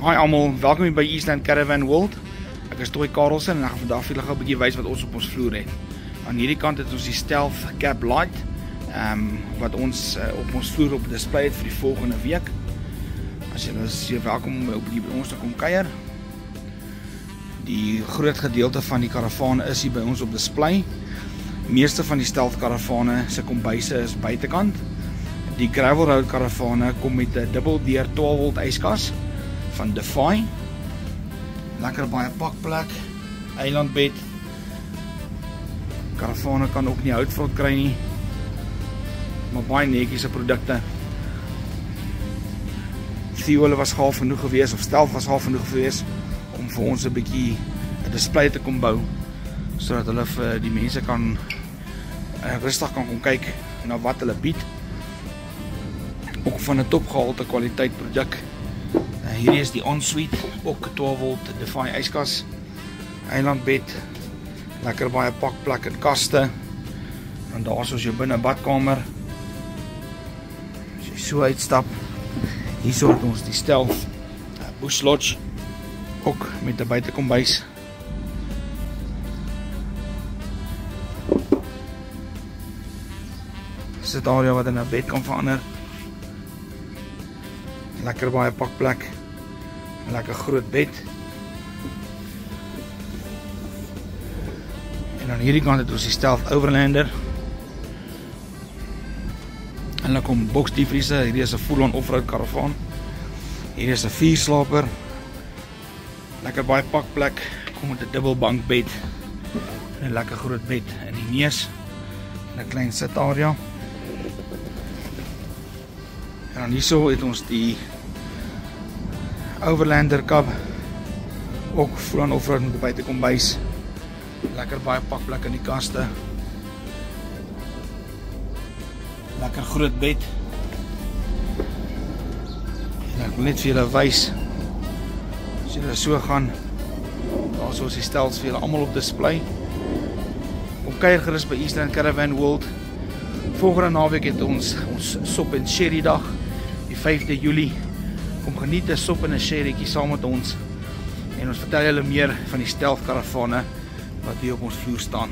Hi almal, welkom hier by Eastland Caravan World. Ek is Toy Karelsen en ek gaan vandag vir julle gou 'n bietjie wys wat ons op ons vloer het. Aan hierdie kant het ons die Stealth Cab Light, wat ons op ons vloer op display het vir die volgende week. As julle is welkom om 'n bietjie by ons te kom kuier. Die groot gedeelte van die karavaan is hier by ons op display. Meeste van die Stealth karavane se kombuise is buitekant. Die Gravel Road karavane kom met 'n dubbeldeur 12 volt yskas van Defy. Lekker baie pakplek, eilandbed. Karavane kan ook nie houtvrot kry nie, maar baie netjiese produkte. Theo was gaaf genoeg gewees, of Stealth was gaaf genoeg gewees om vir ons 'n bietjie 'n display te kom bou, sodat hulle vir die mense kan rustig kan kom kyk na wat hulle bied. Ook van 'n topgehalte kwaliteit produk. Hierdie is die ensuite, ook 12 volt Defy yskas, eilandbed, lekker baie pakplek en kaste. En daar is ons jou binne badkamer. As jy so uitstap, hier het ons die Stealth Bush Lodge, ook met 'n buitekombuis. Sit area wat in 'n bed kan verander. Lekker baie pakplek, lekker groot bed. En aan hierdie kant het ons die Stealth Overlander. En dan kom boksdiefriese. Hierdie is 'n full-on off-road karavaan. Hierdie is 'n 4-slaper. Lekker baie pakplek, kom met 'n dubbelbankbed en 'n lekker groot bed in die neus en 'n klein sit area. En dan hierso het ons die Overlander cab, ook full-on off-road met 'n buitekombuis. Lekker baie pakplek in die kaste. Lekker groot bed. En ek wil net vir julle wys, as julle so gaan, daar is ons die Stealths vir julle almal op display. Kom kuier gerus by Eastland Caravan World. Volgende naweek het ons sop en sherry dag, die 5de Julie. Kom geniet 'n sop en 'n sherrytjie saam met ons. En ons vertel julle meer van die Stealth karavane wat hier op ons vloer staan.